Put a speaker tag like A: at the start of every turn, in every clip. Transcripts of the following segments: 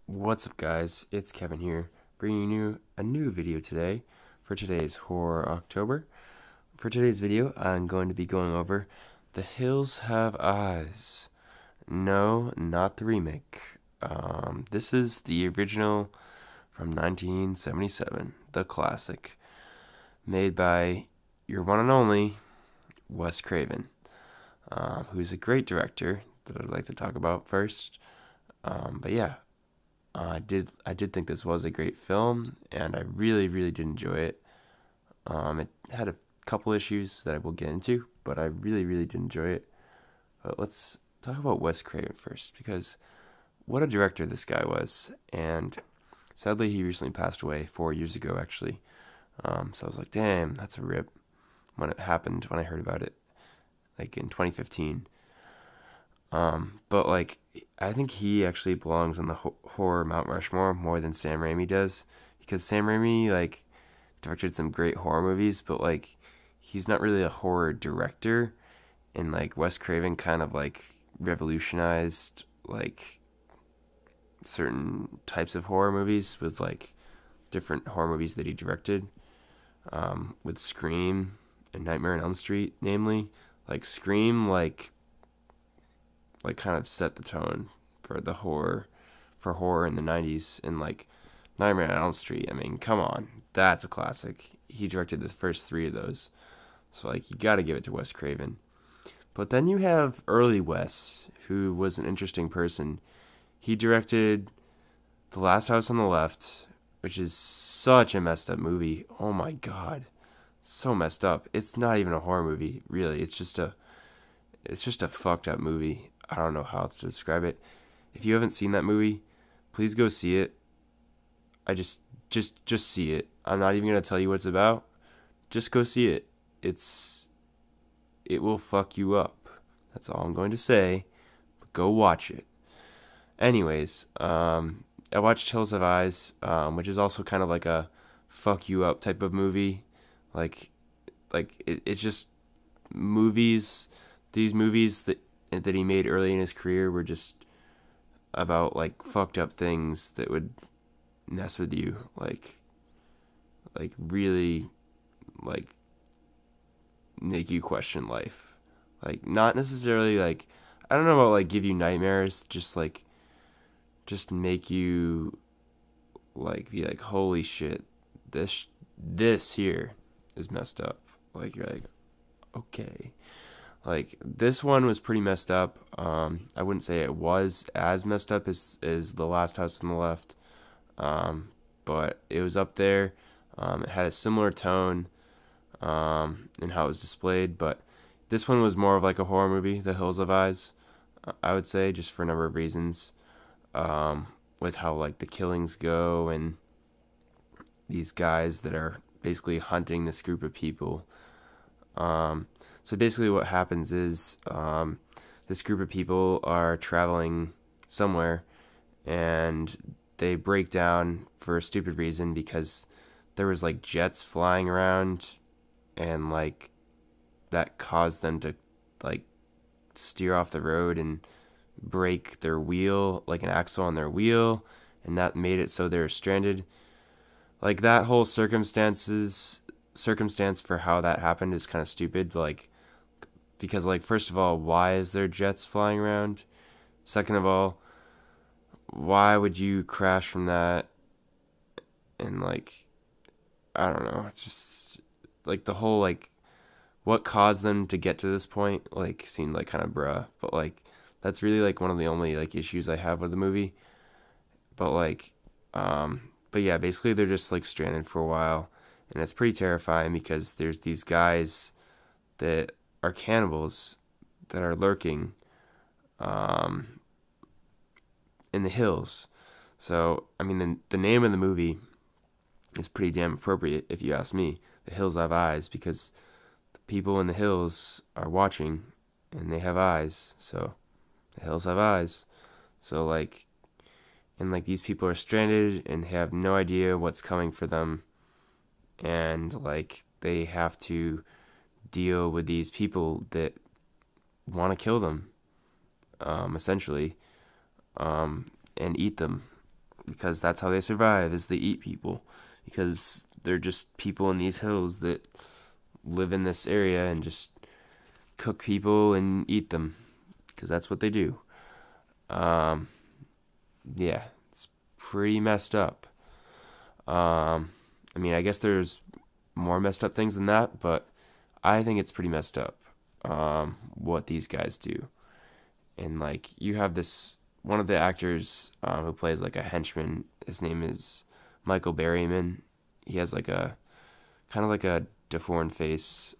A: What's up, guys? It's Kevin here, bringing you a new video today for today's Horror October. For today's video, I'm going to be going over The Hills Have Eyes. No, not the remake. This is the original from 1977, the classic, made by your one and only Wes Craven, who's a great director that I'd like to talk about first. But yeah. I did think this was a great film, and I really did enjoy it. It had a couple issues that I will get into, but I really did enjoy it. But let's talk about Wes Craven first, because what a director this guy was. And sadly, he recently passed away 4 years ago, actually. So I was like, damn, that's a rip when it happened, when I heard about it, like in 2015. But like, I think he actually belongs on the horror Mount Rushmore more than Sam Raimi does, because Sam Raimi like directed some great horror movies, but like he's not really a horror director, and like Wes Craven kind of like revolutionized like certain types of horror movies with like different horror movies that he directed, with Scream and Nightmare on Elm Street, namely. Like Scream, like kind of set the tone for horror in the 90s. And like Nightmare on Elm Street, I mean, come on, that's a classic. He directed the first three of those, so like you got to give it to Wes Craven. But then you have early Wes, who was an interesting person. He directed The Last House on the Left, which is such a messed up movie. Oh my god, so messed up. It's not even a horror movie, really. It's just a fucked up movie. I don't know how else to describe it. If you haven't seen that movie, please go see it. I just see it. I'm not even gonna tell you what it's about. Just go see it. It will fuck you up. That's all I'm going to say. But go watch it. Anyways, I watched Hills Have Eyes, which is also kind of like a fuck you up type of movie. It's just movies. These movies that he made early in his career were just about like fucked up things that would mess with you, like really like make you question life. Like not necessarily like, I don't know about like give you nightmares, just make you like be like, holy shit, this here is messed up. Like you're like, okay. Like, this one was pretty messed up. I wouldn't say it was as messed up as The Last House on the Left, but it was up there. It had a similar tone in how it was displayed, but this one was more of like a horror movie, The Hills Have Eyes, I would say, just for a number of reasons, with how like the killings go and these guys that are basically hunting this group of people. So basically what happens is this group of people are traveling somewhere, and they break down for a stupid reason because there was like jets flying around, and like that caused them to like steer off the road and break their wheel, like an axle on their wheel, and that made it so they're stranded. Like that whole circumstance for how that happened is kind of stupid, like because like first of all, why is there jets flying around? Second of all, why would you crash from that? And like, I don't know, it's just like the whole like what caused them to get to this point like seemed like kind of bruh. But like that's really like one of the only like issues I have with the movie. But like but yeah, basically they're just like stranded for a while, and it's pretty terrifying because there's these guys that are cannibals that are lurking in the hills. So, I mean, the name of the movie is pretty damn appropriate, if you ask me. The Hills Have Eyes, because the people in the hills are watching, and they have eyes. So, the hills have eyes. So, like, and like these people are stranded and have no idea what's coming for them, and like they have to deal with these people that want to kill them, essentially, and eat them, because that's how they survive, is they eat people, because they're just people in these hills that live in this area and just cook people and eat them, because that's what they do. Um, yeah, it's pretty messed up. I mean, I guess there's more messed up things than that, but I think it's pretty messed up, what these guys do. And like, you have this one of the actors who plays like a henchman. His name is Michael Barryman. He has like a kind of like a deformed face,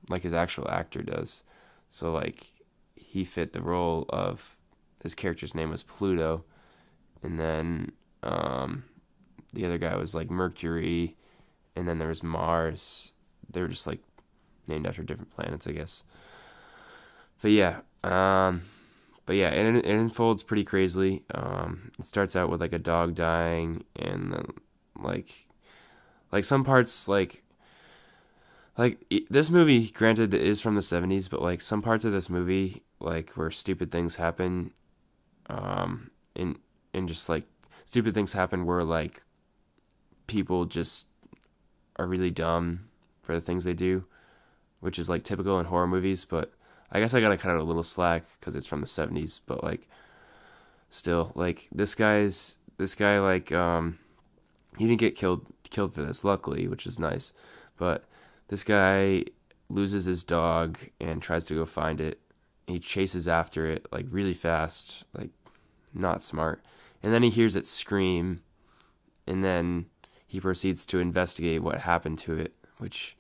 A: like his actual actor does. So like, he fit the role of, his character's name was Pluto, and then the other guy was like Mercury, and then there was Mars. They were just like named after different planets, I guess. But yeah, it unfolds pretty crazily. It starts out with like a dog dying, and then like some parts this movie, granted, is from the 70s, but like some parts of this movie, like where stupid things happen, and just like stupid things happen where like people just are really dumb for the things they do, which is like typical in horror movies. But I guess I gotta cut it a little slack because it's from the 70s. But like, still, like this guy like he didn't get killed for this, luckily, which is nice. But this guy loses his dog and tries to go find it. He chases after it like really fast, like not smart. And then he hears it scream, and then he proceeds to investigate what happened to it, which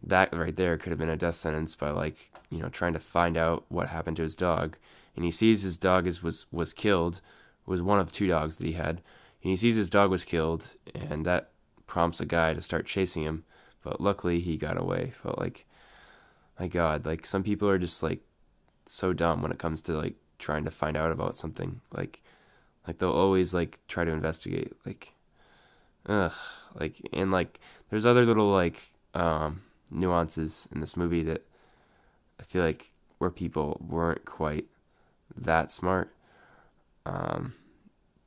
A: that right there could have been a death sentence by like, trying to find out what happened to his dog. And he sees his dog was killed, was one of two dogs that he had. And he sees his dog was killed, and that prompts a guy to start chasing him. But luckily he got away. But like, my God, like some people are just like so dumb when it comes to like trying to find out about something. Like they'll always like try to investigate. Like, ugh. Like, and like there's other little like nuances in this movie that I feel like where people weren't quite that smart.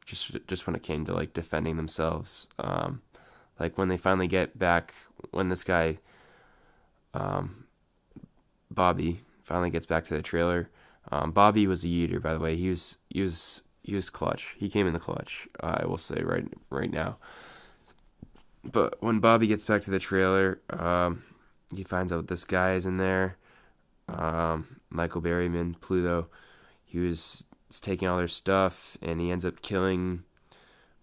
A: Just when it came to like defending themselves. Like when they finally get back, when this guy, Bobby, finally gets back to the trailer. Bobby was a yeeter, by the way. He was clutch. He came in the clutch, I will say right now. But when Bobby gets back to the trailer, he finds out this guy is in there. Michael Barryman, Pluto. He was taking all their stuff, and he ends up killing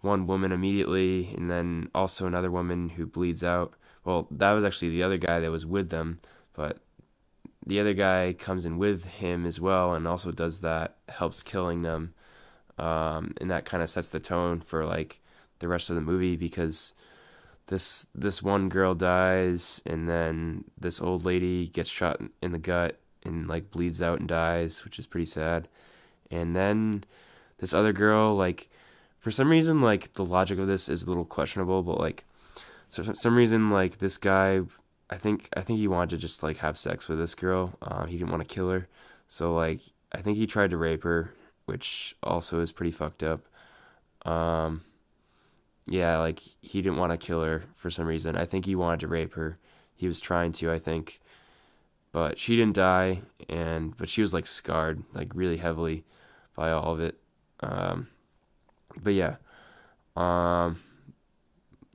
A: one woman immediately, and then also another woman who bleeds out. Well, that was actually the other guy that was with them, but the other guy comes in with him as well, and also does that, helps killing them. And that kind of sets the tone for like the rest of the movie, because this one girl dies, and then this old lady gets shot in the gut and like bleeds out and dies, which is pretty sad. And then this other girl, like, for some reason, like, the logic of this is a little questionable, but like, so for some reason, like, this guy, I think he wanted to just like have sex with this girl. He didn't want to kill her, so like, I think he tried to rape her, which also is pretty fucked up. Yeah, like, he didn't want to kill her for some reason. I think he wanted to rape her. He was trying to, I think. But she didn't die, but she was, like, scarred, like, really heavily by all of it. But yeah.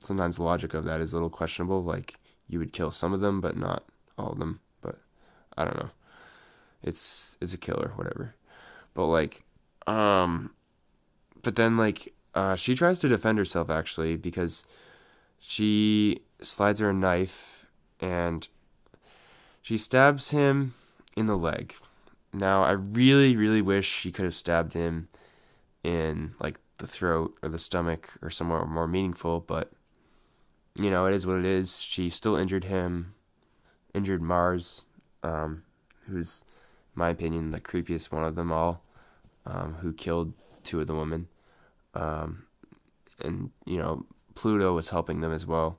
A: Sometimes the logic of that is a little questionable. Like, you would kill some of them, but not all of them. But, I don't know. It's a killer, whatever. But, like, but then, like, she tries to defend herself, actually, because she slides her a knife, and she stabs him in the leg. Now, I really, really wish she could have stabbed him in, like, the throat or the stomach or somewhere more meaningful, but, it is what it is. She still injured him, injured Mars, who's, in my opinion, the creepiest one of them all, who killed two of the women. And, Pluto was helping them as well.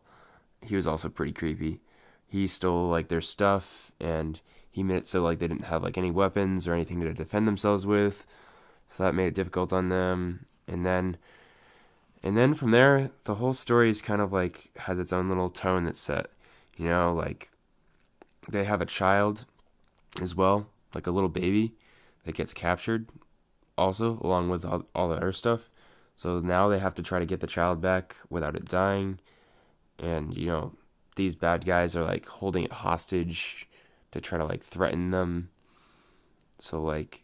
A: He was also pretty creepy. He stole, like, their stuff, and he made it so, like, they didn't have, like, any weapons or anything to defend themselves with. So that made it difficult on them. And then And then from there, the whole story is kind of like has its own little tone that's set. You know, like they have a child as well, like a little baby that gets captured also, along with all the other stuff. So now they have to try to get the child back without it dying. And, you know, these bad guys are like holding it hostage to try to like threaten them. So like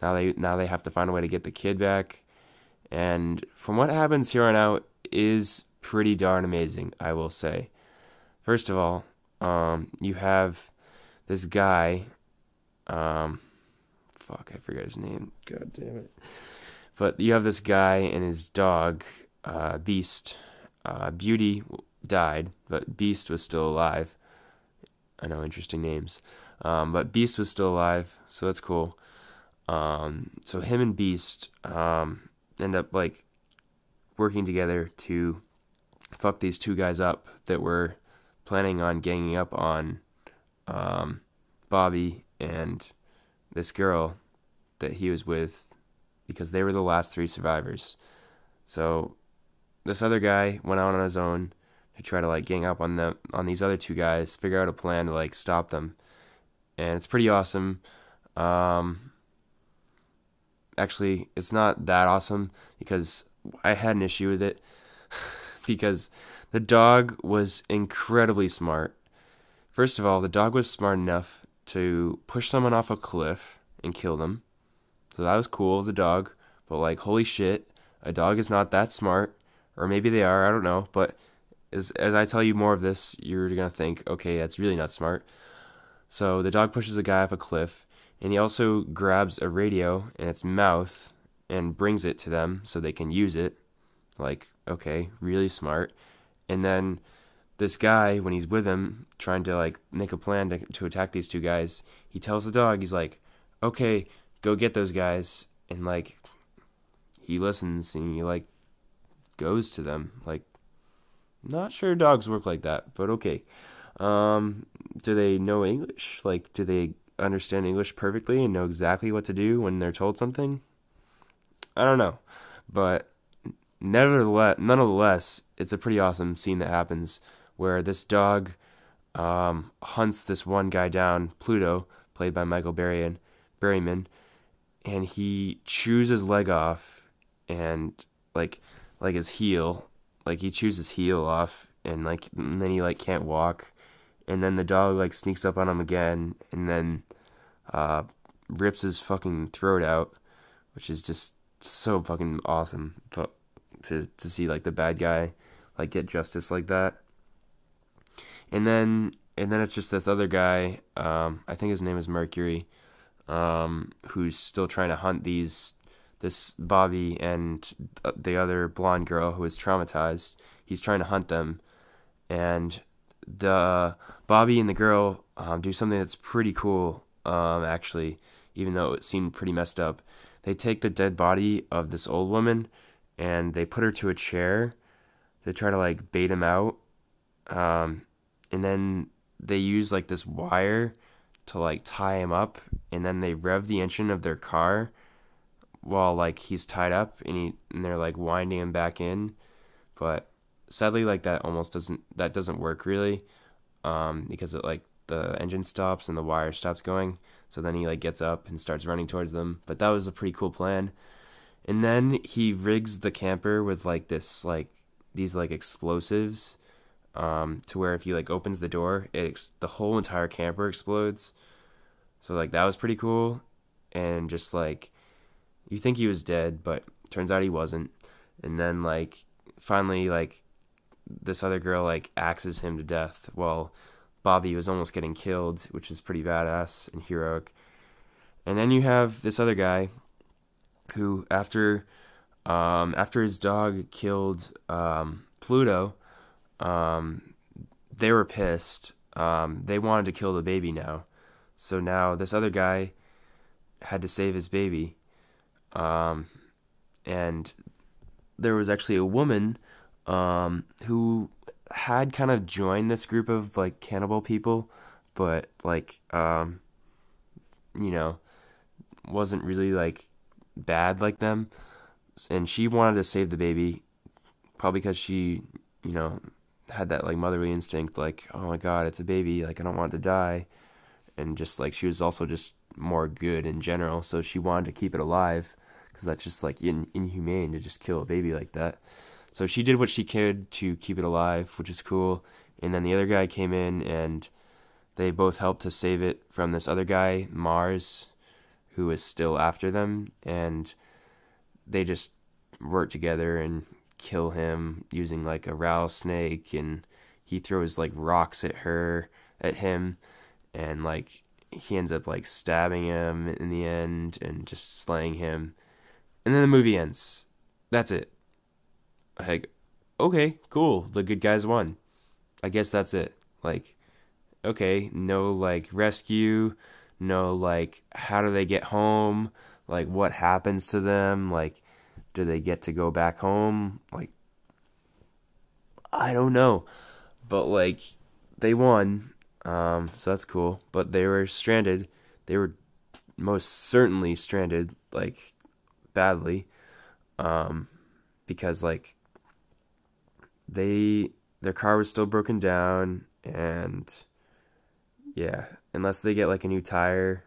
A: now they have to find a way to get the kid back. And from what happens here on out is pretty darn amazing, I will say. First of all, you have this guy, fuck, I forget his name. God damn it. But you have this guy and his dog, Beast. Beauty died, but Beast was still alive. I know, interesting names. But Beast was still alive, so that's cool. So him and Beast end up like working together to fuck these two guys up that were planning on ganging up on Bobby and this girl that he was with, because they were the last three survivors. So this other guy went out on his own to try to like gang up on these other two guys, figure out a plan to like stop them. And it's pretty awesome. Actually, it's not that awesome because I had an issue with it because the dog was incredibly smart. First of all, the dog was smart enough to push someone off a cliff and kill them. So that was cool of the dog. But like, holy shit, a dog is not that smart. Or maybe they are, I don't know. But as I tell you more of this, you're going to think, okay, that's really not smart. So the dog pushes a guy off a cliff. And he also grabs a radio in its mouth and brings it to them so they can use it. Like, okay, really smart. And then this guy, when he's with him, trying to like make a plan to attack these two guys, he tells the dog, he's like, okay, go get those guys. And like, he listens and he like goes to them. Like, not sure dogs work like that, but okay. Do they know English? Like, do they understand English perfectly and know exactly what to do when they're told something? I don't know. But nonetheless, it's a pretty awesome scene that happens where this dog hunts this one guy down, Pluto, played by Barryman, and he chews his leg off and like his heel, like he chews his heel off and then he like can't walk. And then the dog like sneaks up on him again and then rips his fucking throat out, which is just so fucking awesome. But to see like the bad guy like get justice like that. And then it's just this other guy, I think his name is Mercury, who's still trying to hunt this Bobby and the other blonde girl who is traumatized. He's trying to hunt them, and the Bobby and the girl do something that's pretty cool, actually, even though it seemed pretty messed up. They take the dead body of this old woman and they put her to a chair to try to like bait him out, and then they use like this wire to like tie him up, and then they rev the engine of their car while like he's tied up, and they're like winding him back in. But sadly, like that doesn't work really, because it like the engine stops and the wire stops going. So then he like gets up and starts running towards them. But that was a pretty cool plan. And then he rigs the camper with like these explosives, to where if he like opens the door, the whole entire camper explodes. So like that was pretty cool. And just like, you think he was dead, but turns out he wasn't. And then like finally like this other girl like axes him to death while Bobby was almost getting killed, which is pretty badass and heroic. And then you have this other guy who after his dog killed Pluto, they were pissed. They wanted to kill the baby now. So now this other guy had to save his baby. And there was actually a woman who had kind of joined this group of like cannibal people, but like wasn't really like bad like them, and she wanted to save the baby probably because she, you know, had that like motherly instinct, like, oh my God, it's a baby, like I don't want it to die, and just like she was also just more good in general, so she wanted to keep it alive because that's just like inhumane to just kill a baby like that. So she did what she could to keep it alive, which is cool. And then the other guy came in and they both helped to save it from this other guy, Mars, who is still after them, and they just work together and kill him using like a rattlesnake, and he throws like rocks at him, and like he ends up like stabbing him in the end and just slaying him. And then the movie ends. That's it. Like, okay, cool. The good guys won. I guess that's it. Like, okay, no like rescue, no like how do they get home? Like what happens to them? Like do they get to go back home? Like I don't know. But like they won. So that's cool. But they were stranded. They were most certainly stranded, like badly. Because like their car was still broken down, and yeah, unless they get like a new tire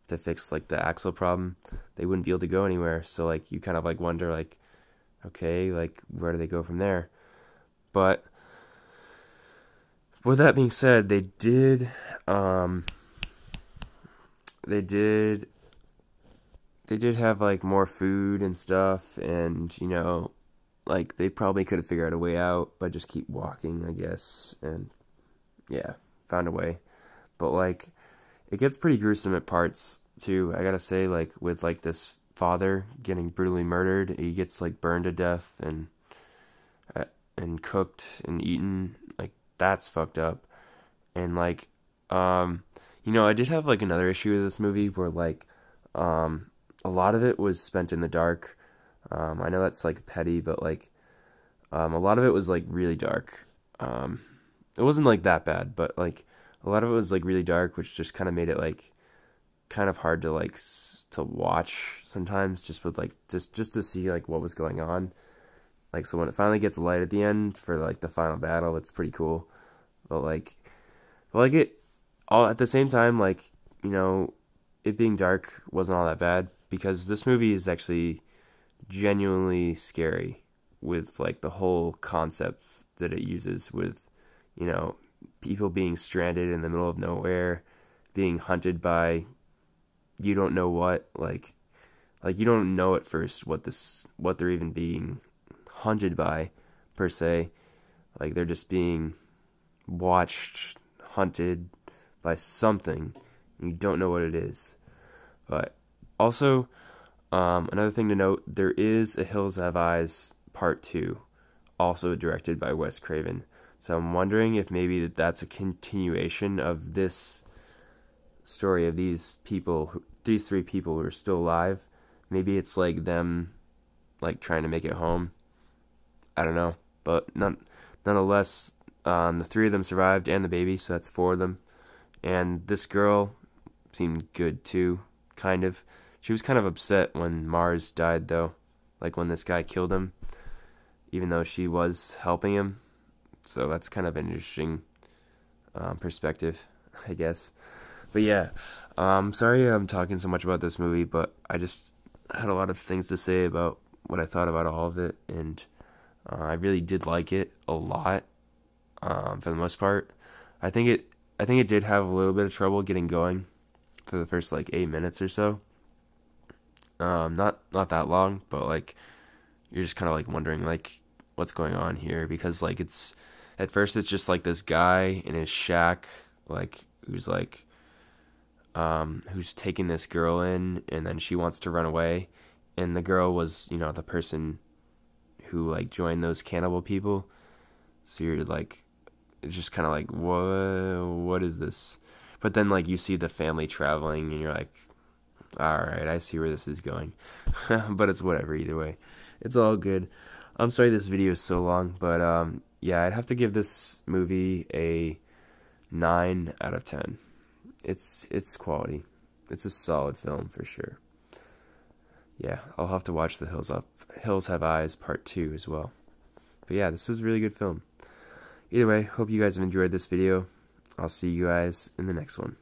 A: to fix like the axle problem, they wouldn't be able to go anywhere. So like you kind of like wonder like, okay, like where do they go from there? But with that being said, they did have like more food and stuff, and you know, like they probably could have figured out a way out, but just keep walking, I guess, and yeah, found a way. But like it gets pretty gruesome at parts too. I gotta say, like with like this father getting brutally murdered, he gets like burned to death and cooked and eaten. Like that's fucked up. And like you know, I did have like another issue with this movie where like a lot of it was spent in the dark. I know that's like petty, but like a lot of it was like really dark. It wasn't like that bad, but like a lot of it was like really dark, which just kind of made it like kind of hard to like to watch sometimes, just with like just to see like what was going on. Like so when it finally gets light at the end for like the final battle, it's pretty cool. But like it all at the same time, like, you know, it being dark wasn't all that bad because this movie is actually genuinely scary with like the whole concept that it uses with, you know, people being stranded in the middle of nowhere, being hunted by you don't know what, like you don't know at first what they're even being hunted by per se. Like they're just being watched, hunted by something, and you don't know what it is. But also, another thing to note, there is a Hills Have Eyes Part 2, also directed by Wes Craven. So I'm wondering if maybe that's a continuation of this story of these three people who are still alive. Maybe it's like them like trying to make it home. I don't know. But nonetheless, the three of them survived and the baby, so that's four of them. And this girl seemed good too, kind of. She was kind of upset when Mars died though, like when this guy killed him, even though she was helping him. So that's kind of an interesting perspective, I guess. But yeah, sorry I'm talking so much about this movie, but I just had a lot of things to say about what I thought about all of it, and I really did like it a lot. For the most part, I think it did have a little bit of trouble getting going for the first like 8 minutes or so. Not that long, but like you're just kind of like wondering like what's going on here, because like it's at first it's just like this guy in his shack, like who's taking this girl in, and then she wants to run away, and the girl was, you know, the person who like joined those cannibal people. So you're like, it's just kind of like, what is this? But then like you see the family traveling, and you're like, all right, I see where this is going. But it's whatever either way. It's all good. I'm sorry this video is so long, but yeah, I'd have to give this movie a 9 out of 10. It's quality. It's a solid film for sure. Yeah, I'll have to watch the Hills Have Eyes Part 2 as well. But yeah, this was a really good film. Either way, hope you guys have enjoyed this video. I'll see you guys in the next one.